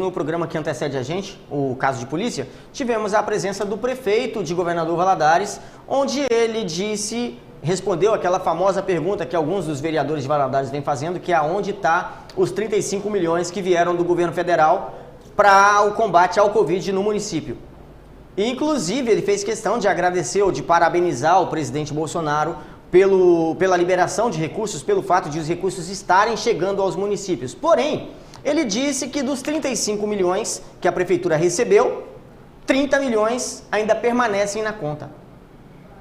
no programa que antecede a gente, o caso de polícia, tivemos a presença do prefeito de Governador Valadares, onde ele respondeu aquela famosa pergunta que alguns dos vereadores de Valadares vêm fazendo, que é onde está os 35 milhões que vieram do governo federal para o combate ao Covid no município. Inclusive, ele fez questão de agradecer ou de parabenizar o presidente Bolsonaro pela liberação de recursos, pelo fato de os recursos estarem chegando aos municípios. Porém, ele disse que dos 35 milhões que a prefeitura recebeu, 30 milhões ainda permanecem na conta.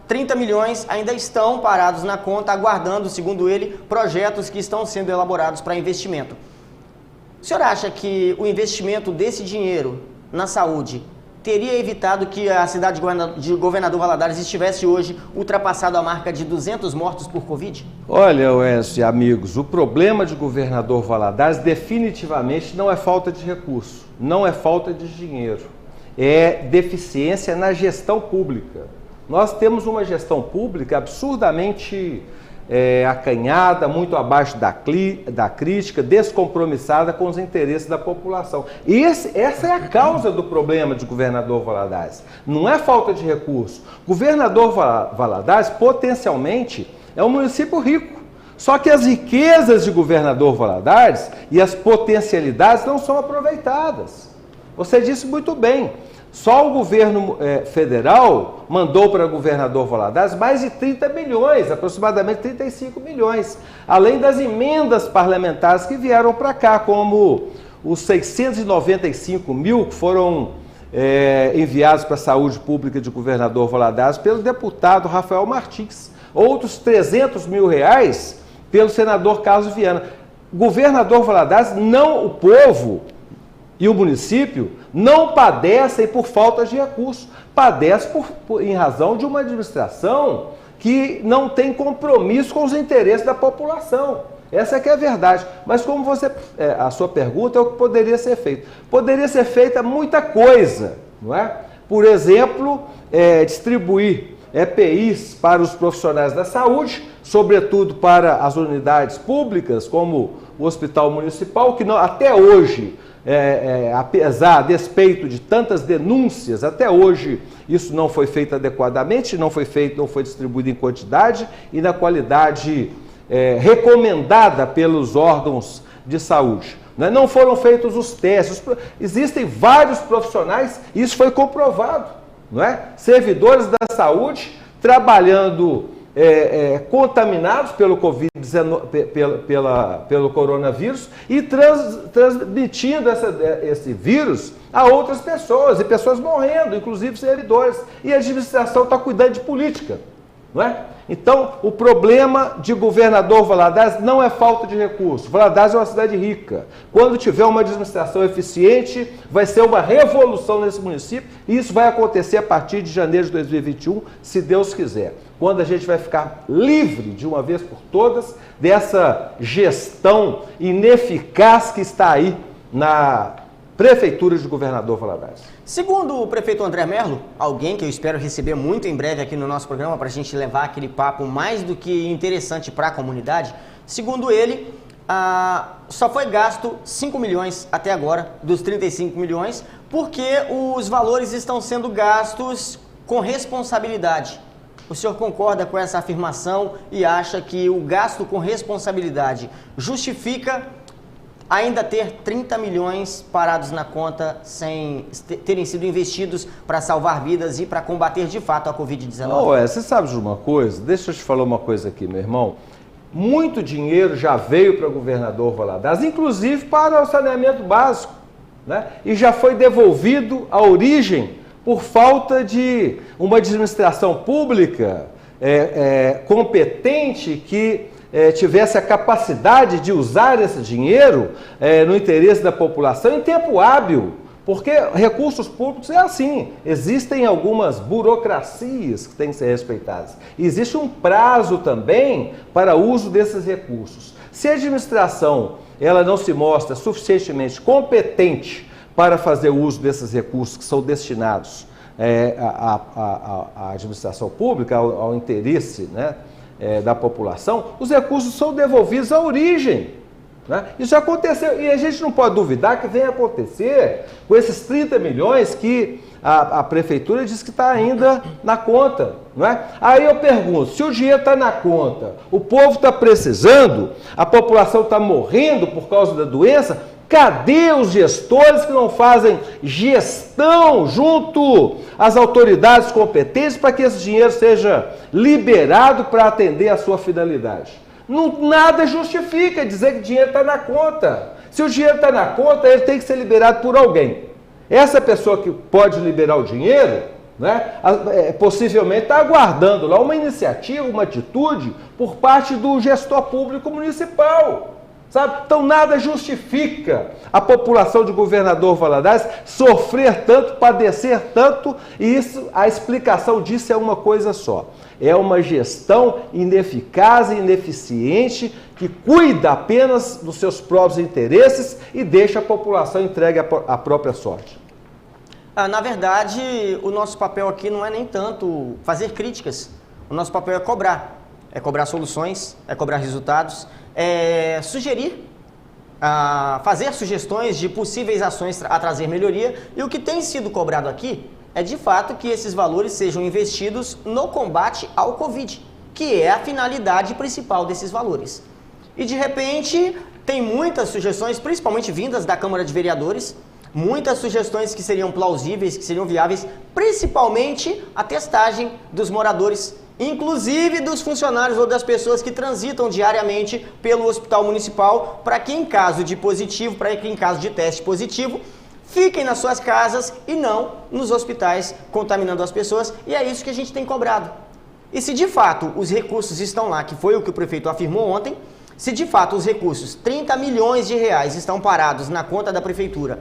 30 milhões ainda estão parados na conta, aguardando, segundo ele, projetos que estão sendo elaborados para investimento. O senhor acha que o investimento desse dinheiro na saúde teria evitado que a cidade de Governador Valadares estivesse hoje ultrapassado a marca de 200 mortos por Covid? Olha, Wesley e amigos, o problema de Governador Valadares definitivamente não é falta de recurso, não é falta de dinheiro, é deficiência na gestão pública. Nós temos uma gestão pública absurdamente acanhada, muito abaixo da crítica, descompromissada com os interesses da população. Essa é a causa do problema de Governador Valadares. Não é falta de recurso. Governador Valadares, potencialmente, é um município rico. Só que as riquezas de Governador Valadares e as potencialidades não são aproveitadas. Você disse muito bem. Só o governo federal mandou para Governador Valadares mais de 30 milhões, aproximadamente 35 milhões, além das emendas parlamentares que vieram para cá, como os 695 mil que foram enviados para a saúde pública de Governador Valadares pelo deputado Rafael Martins, outros 300 mil reais pelo senador Carlos Viana. Governador Valadares, o povo e o município não padecem por falta de recursos, padecem em razão de uma administração que não tem compromisso com os interesses da população. Essa é que é a verdade. Mas como a sua pergunta é o que poderia ser feito. Poderia ser feita muita coisa, não é? Por exemplo, distribuir EPIs para os profissionais da saúde, sobretudo para as unidades públicas, como o Hospital Municipal, que até hoje, a despeito de tantas denúncias, até hoje isso não foi feito adequadamente, não foi distribuído em quantidade e na qualidade recomendada pelos órgãos de saúde. Não foram feitos os testes, existem vários profissionais, isso foi comprovado, não é? Servidores da saúde trabalhando contaminados pelo Covid-19, pelo coronavírus e transmitindo esse vírus a outras pessoas, e pessoas morrendo, inclusive servidores. E a administração está cuidando de política, não é? Então, o problema de Governador Valadares não é falta de recursos. Valadares é uma cidade rica. Quando tiver uma administração eficiente, vai ser uma revolução nesse município, e isso vai acontecer a partir de janeiro de 2021, se Deus quiser. Quando a gente vai ficar livre, de uma vez por todas, dessa gestão ineficaz que está aí na Prefeitura de Governador Valadares. Segundo o prefeito André Merlo, alguém que eu espero receber muito em breve aqui no nosso programa para a gente levar aquele papo mais do que interessante para a comunidade, segundo ele, só foi gasto 5 milhões até agora, dos 35 milhões, porque os valores estão sendo gastos com responsabilidade. O senhor concorda com essa afirmação e acha que o gasto com responsabilidade justifica ainda ter 30 milhões parados na conta sem terem sido investidos para salvar vidas e para combater de fato a Covid-19? Você sabe de uma coisa? Deixa eu te falar uma coisa aqui, meu irmão. Muito dinheiro já veio para o Governador Valadares, inclusive para o saneamento básico, né? E já foi devolvido à origem por falta de uma administração pública competente que tivesse a capacidade de usar esse dinheiro no interesse da população em tempo hábil, porque recursos públicos é assim, existem algumas burocracias que têm que ser respeitadas. Existe um prazo também para o uso desses recursos. Se a administração ela não se mostra suficientemente competente para fazer uso desses recursos que são destinados à administração pública, ao interesse, né, da população, os recursos são devolvidos à origem. Né? Isso aconteceu e a gente não pode duvidar que venha acontecer com esses 30 milhões que a prefeitura diz que está ainda na conta. Não é? Aí eu pergunto, se o dinheiro está na conta, o povo está precisando, a população está morrendo por causa da doença, cadê os gestores que não fazem gestão junto às autoridades competentes para que esse dinheiro seja liberado para atender a sua finalidade? Não, nada justifica dizer que o dinheiro está na conta. Se o dinheiro está na conta, ele tem que ser liberado por alguém. Essa pessoa que pode liberar o dinheiro, né, possivelmente está aguardando lá uma iniciativa, uma atitude por parte do gestor público municipal. Sabe? Então nada justifica a população de Governador Valadares sofrer tanto, padecer tanto, e isso, a explicação disso é uma coisa só. É uma gestão ineficaz e ineficiente que cuida apenas dos seus próprios interesses e deixa a população entregue à própria sorte. Na verdade, o nosso papel aqui não é nem tanto fazer críticas, o nosso papel é cobrar soluções, é cobrar resultados, é sugerir, fazer sugestões de possíveis ações a trazer melhoria, e o que tem sido cobrado aqui é de fato que esses valores sejam investidos no combate ao Covid, que é a finalidade principal desses valores. E de repente tem muitas sugestões, principalmente vindas da Câmara de Vereadores, muitas sugestões que seriam plausíveis, que seriam viáveis, principalmente a testagem dos moradores, inclusive dos funcionários ou das pessoas que transitam diariamente pelo hospital municipal, para que em caso de positivo, para que em caso de teste positivo, fiquem nas suas casas e não nos hospitais contaminando as pessoas, e é isso que a gente tem cobrado. E se de fato os recursos estão lá, que foi o que o prefeito afirmou ontem, se de fato os recursos, 30 milhões de reais, estão parados na conta da prefeitura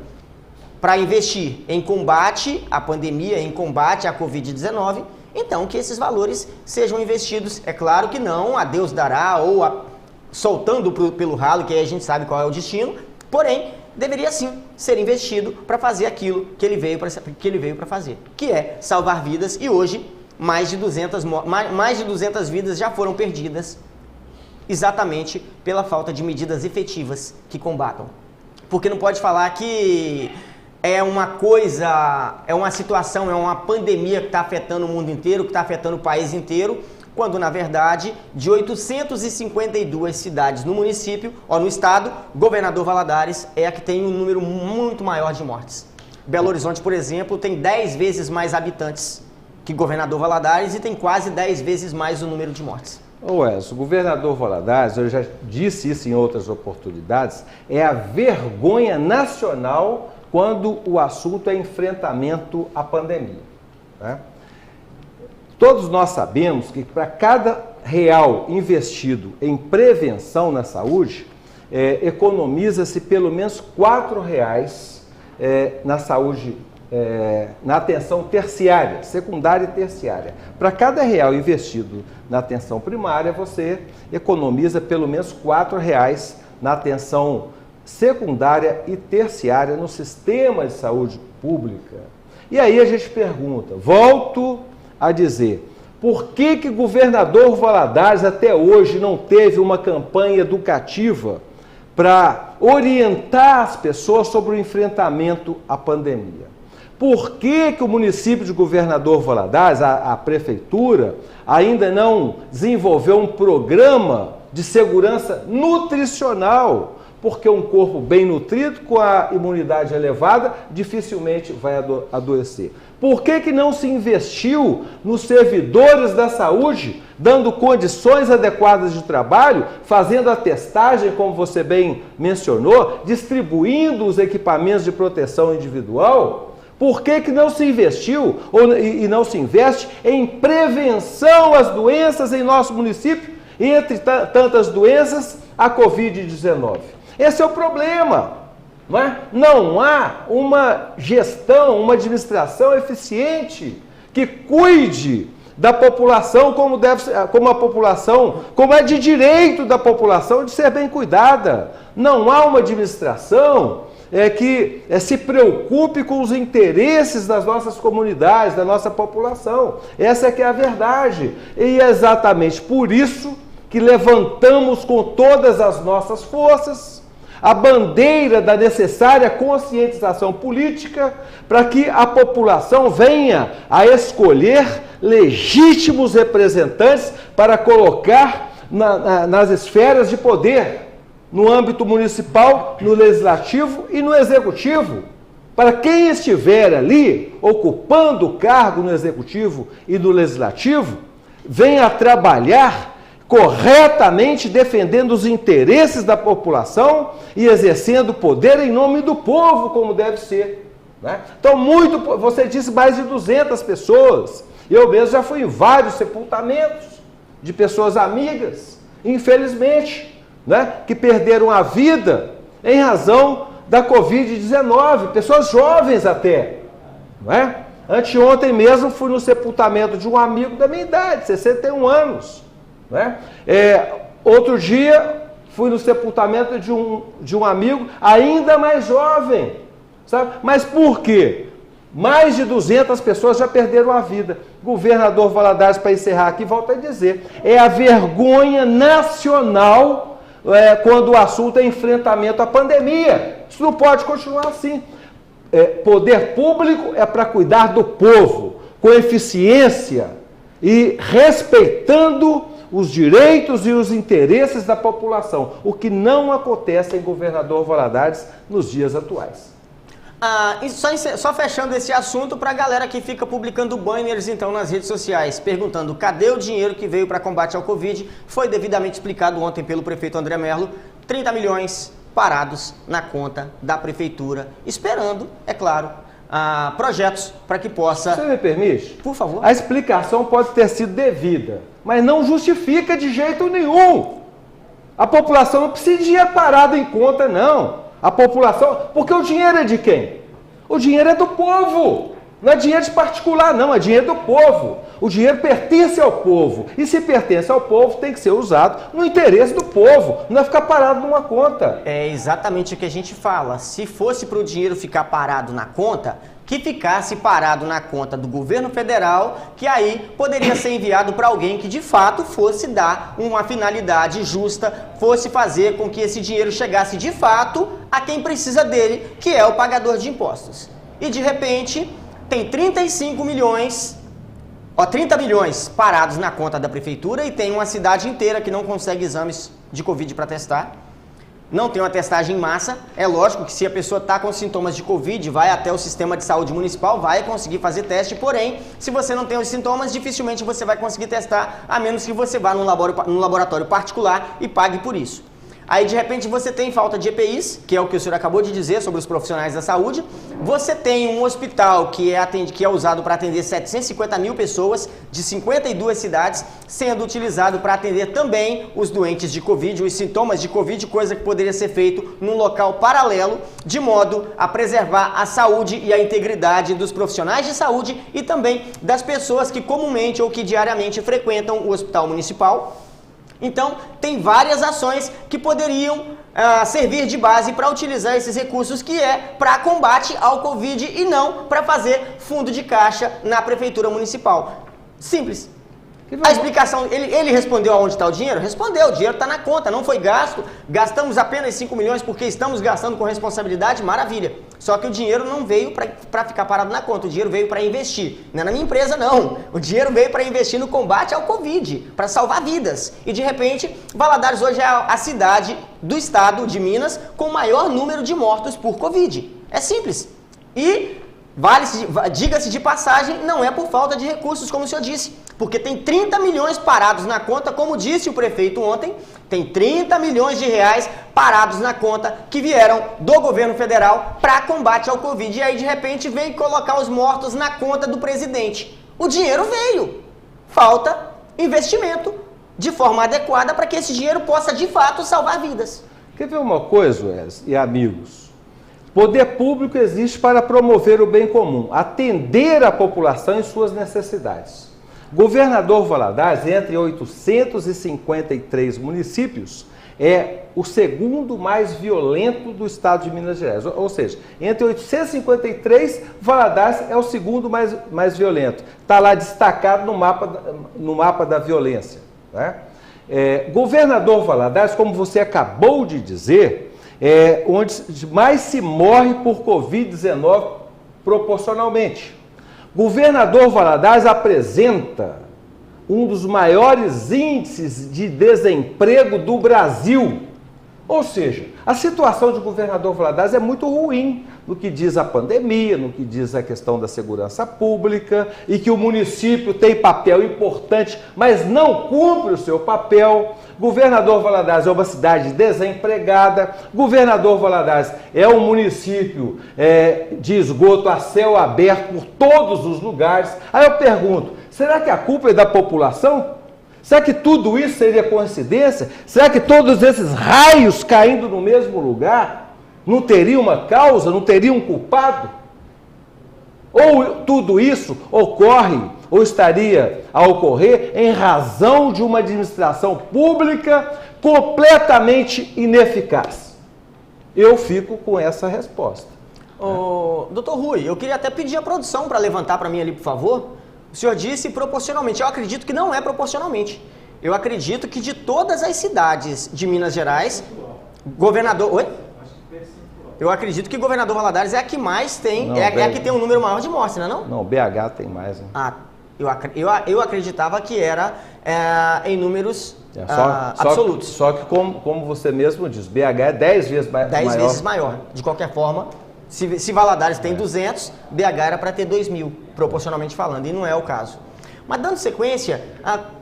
para investir em combate à pandemia, em combate à Covid-19, então que esses valores sejam investidos, é claro que não a Deus dará ou soltando pelo ralo, que aí a gente sabe qual é o destino, porém deveria sim ser investido para fazer aquilo que ele veio para fazer, que é salvar vidas, e hoje mais de 200 vidas já foram perdidas exatamente pela falta de medidas efetivas que combatam. Porque não pode falar que é uma situação, é uma pandemia que está afetando o mundo inteiro, que está afetando o país inteiro, quando na verdade de 852 cidades no município, ou no estado, Governador Valadares é a que tem um número muito maior de mortes. Belo Horizonte, por exemplo, tem 10 vezes mais habitantes que Governador Valadares e tem quase 10 vezes mais o número de mortes. O Governador Valadares, eu já disse isso em outras oportunidades, é a vergonha nacional quando o assunto é enfrentamento à pandemia. Né? Todos nós sabemos que para cada real investido em prevenção na saúde, economiza-se pelo menos R$4 na saúde, na atenção terciária, secundária e terciária. Para cada real investido na atenção primária, você economiza pelo menos R$4 na atenção secundária e terciária no sistema de saúde pública. E aí a gente pergunta, volto a dizer, por que o Governador Valadares até hoje não teve uma campanha educativa para orientar as pessoas sobre o enfrentamento à pandemia? Por que o município de Governador Valadares, a prefeitura, ainda não desenvolveu um programa de segurança nutricional? Porque um corpo bem nutrido, com a imunidade elevada, dificilmente vai adoecer. Por que não se investiu nos servidores da saúde, dando condições adequadas de trabalho, fazendo a testagem, como você bem mencionou, distribuindo os equipamentos de proteção individual? Por que não se investiu e não se investe em prevenção às doenças em nosso município? Entre tantas doenças, a Covid-19. Esse é o problema, não é? Não há uma gestão, uma administração eficiente que cuide da população como é de direito da população de ser bem cuidada. Não há uma administração que se preocupe com os interesses das nossas comunidades, da nossa população. Essa é que é a verdade. E é exatamente por isso que levantamos com todas as nossas forças a bandeira da necessária conscientização política para que a população venha a escolher legítimos representantes para colocar nas esferas de poder, no âmbito municipal, no legislativo e no executivo. Para quem estiver ali, ocupando o cargo no executivo e no legislativo, venha a trabalhar corretamente defendendo os interesses da população e exercendo poder em nome do povo, como deve ser. Né? Então, você disse mais de 200 pessoas. Eu mesmo já fui em vários sepultamentos de pessoas amigas, infelizmente, né, que perderam a vida em razão da Covid-19, pessoas jovens até. Não é? Anteontem mesmo fui no sepultamento de um amigo da minha idade, 61 anos. Não é? Outro dia fui no sepultamento de um amigo ainda mais jovem. Sabe? Mas por quê? Mais de 200 pessoas já perderam a vida. Governador Valadares, para encerrar aqui, volta a dizer, é a vergonha nacional quando o assunto é enfrentamento à pandemia. Isso não pode continuar assim. Poder público é para cuidar do povo, com eficiência e respeitando os direitos e os interesses da população, o que não acontece em Governador Valadares nos dias atuais. E só fechando esse assunto para a galera que fica publicando banners então nas redes sociais, perguntando cadê o dinheiro que veio para combate ao Covid, foi devidamente explicado ontem pelo prefeito André Merlo, 30 milhões parados na conta da prefeitura, esperando, é claro, projetos para que possa... Você me permite? Por favor. A explicação pode ter sido devida, mas não justifica de jeito nenhum. A população não precisa de dinheiro parado em conta, não. A população, porque o dinheiro é de quem? O dinheiro é do povo, não é dinheiro de particular não, é dinheiro do povo. O dinheiro pertence ao povo, e se pertence ao povo tem que ser usado no interesse do povo, não é ficar parado numa conta. É exatamente o que a gente fala, se fosse para o dinheiro ficar parado na conta, que ficasse parado na conta do governo federal, que aí poderia ser enviado para alguém que de fato fosse dar uma finalidade justa, fosse fazer com que esse dinheiro chegasse de fato a quem precisa dele, que é o pagador de impostos. E de repente tem 35 milhões, 30 milhões parados na conta da prefeitura e tem uma cidade inteira que não consegue exames de Covid para testar. Não tem uma testagem em massa, é lógico que se a pessoa está com sintomas de Covid, vai até o sistema de saúde municipal, vai conseguir fazer teste, porém, se você não tem os sintomas, dificilmente você vai conseguir testar, a menos que você vá num laboratório particular e pague por isso. Aí, de repente, você tem falta de EPIs, que é o que o senhor acabou de dizer sobre os profissionais da saúde. você tem um hospital que é usado para atender 750 mil pessoas de 52 cidades, sendo utilizado para atender também os doentes de Covid, os sintomas de Covid, coisa que poderia ser feito num local paralelo, de modo a preservar a saúde e a integridade dos profissionais de saúde e também das pessoas que comumente ou que diariamente frequentam o hospital municipal. Então, tem várias ações que poderiam servir de base para utilizar esses recursos, que é para combate ao Covid e não para fazer fundo de caixa na prefeitura municipal. Simples. A explicação, ele respondeu aonde está o dinheiro? Respondeu, o dinheiro está na conta, não foi gasto, gastamos apenas 5 milhões porque estamos gastando com responsabilidade, maravilha. Só que o dinheiro não veio para ficar parado na conta, o dinheiro veio para investir. Não é na minha empresa, não. O dinheiro veio para investir no combate ao Covid, para salvar vidas. E de repente, Valadares hoje é a cidade do estado de Minas com o maior número de mortos por Covid. É simples. E diga-se de passagem, não é por falta de recursos, como o senhor disse, porque tem 30 milhões parados na conta, como disse o prefeito ontem, tem 30 milhões de reais parados na conta que vieram do governo federal para combate ao Covid. E aí, de repente, vem colocar os mortos na conta do presidente. O dinheiro veio. Falta investimento de forma adequada para que esse dinheiro possa, de fato, salvar vidas. Quer ver uma coisa, Wes e amigos? Poder público existe para promover o bem comum, atender a população em suas necessidades. Governador Valadares, entre 853 municípios, é o segundo mais violento do estado de Minas Gerais. Ou seja, entre 853, Valadares é o segundo mais violento. Está lá destacado no mapa da violência. Né? Governador Valadares, como você acabou de dizer, onde mais se morre por Covid-19 proporcionalmente. Governador Valadares apresenta um dos maiores índices de desemprego do Brasil. Ou seja, a situação de governador Valadares é muito ruim no que diz a pandemia, no que diz a questão da segurança pública, e que o município tem papel importante, mas não cumpre o seu papel. Governador Valadares é uma cidade desempregada. Governador Valadares é um município de esgoto a céu aberto por todos os lugares. Aí eu pergunto, será que a culpa é da população? Será que tudo isso seria coincidência? Será que todos esses raios caindo no mesmo lugar não teria uma causa, não teria um culpado? Ou tudo isso ocorre, ou estaria a ocorrer, em razão de uma administração pública completamente ineficaz? Eu fico com essa resposta. Doutor Rui, eu queria até pedir a produção para levantar para mim ali, por favor. O senhor disse proporcionalmente. Eu acredito que não é proporcionalmente. Eu acredito que de todas as cidades de Minas Gerais, governador... Oi? Eu acredito que governador Valadares é a que mais tem, não, a que tem um número maior de mortes, não é não? Não, BH tem mais. Hein? Ah, eu acreditava que era em números absolutos. Só que como você mesmo diz, BH é 10 vezes maior. 10 vezes maior. De qualquer forma, se Valadares tem 200, BH era para ter 2.000, proporcionalmente falando, e não é o caso. Mas dando sequência,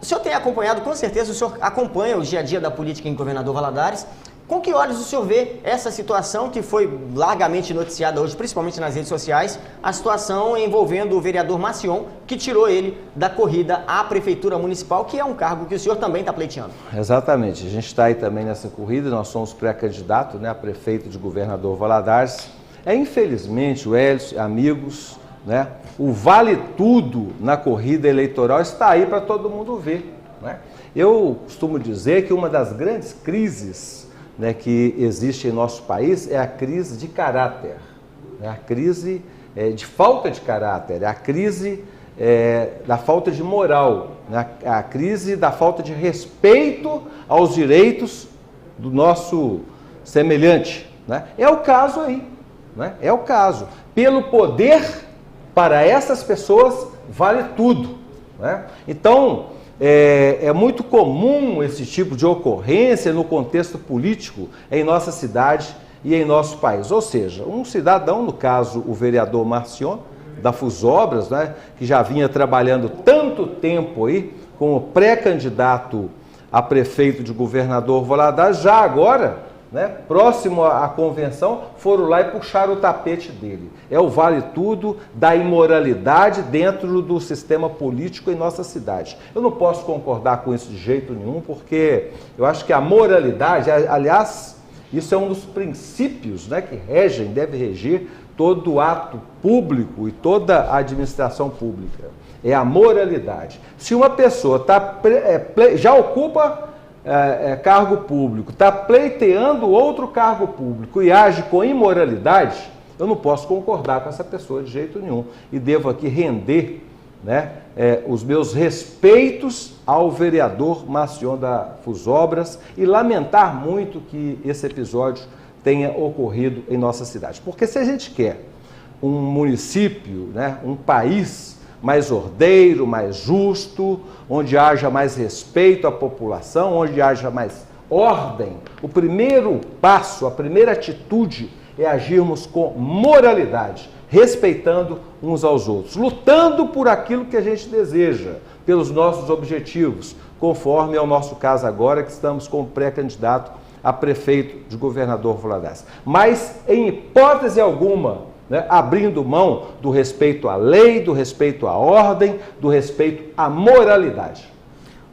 o senhor tem acompanhado, com certeza o senhor acompanha o dia a dia da política em governador Valadares. Com que olhos o senhor vê essa situação que foi largamente noticiada hoje, principalmente nas redes sociais, a situação envolvendo o vereador Marcion, que tirou ele da corrida à Prefeitura Municipal, que é um cargo que o senhor também está pleiteando? Exatamente, a gente está aí também nessa corrida, nós somos pré-candidatos, né, a prefeito de governador Valadares. Infelizmente, o Hélio, amigos, né, o vale tudo na corrida eleitoral está aí para todo mundo ver. Né? Eu costumo dizer que uma das grandes crises, né, que existe em nosso país é a crise de caráter, né? A crise de falta de caráter, a crise da falta de moral, né? A crise da falta de respeito aos direitos do nosso semelhante. Né? É o caso aí, né? É o caso. Pelo poder, para essas pessoas, vale tudo. Né? Então, é muito comum esse tipo de ocorrência no contexto político em nossa cidade e em nosso país. Ou seja, um cidadão, no caso o vereador Marcion, da Fusobras, né, que já vinha trabalhando tanto tempo aí como pré-candidato a prefeito de governador Valadares, já agora, né, próximo à convenção, foram lá e puxaram o tapete dele. É o vale tudo da imoralidade dentro do sistema político em nossa cidade. Eu não posso concordar com isso de jeito nenhum, porque eu acho que a moralidade, aliás, isso é um dos princípios, né, que regem, deve reger todo ato público e toda a administração pública. É a moralidade. Se uma pessoa já ocupa cargo público, está pleiteando outro cargo público e age com imoralidade, eu não posso concordar com essa pessoa de jeito nenhum. E devo aqui render, né, os meus respeitos ao vereador Marcion da Fusobras e lamentar muito que esse episódio tenha ocorrido em nossa cidade. Porque se a gente quer um município, né, um país mais ordeiro, mais justo, onde haja mais respeito à população, onde haja mais ordem, o primeiro passo, a primeira atitude é agirmos com moralidade, respeitando uns aos outros, lutando por aquilo que a gente deseja, pelos nossos objetivos, conforme é o nosso caso agora, que estamos como pré-candidato a prefeito de governador Valadares. Mas, em hipótese alguma, né, abrindo mão do respeito à lei, do respeito à ordem, do respeito à moralidade.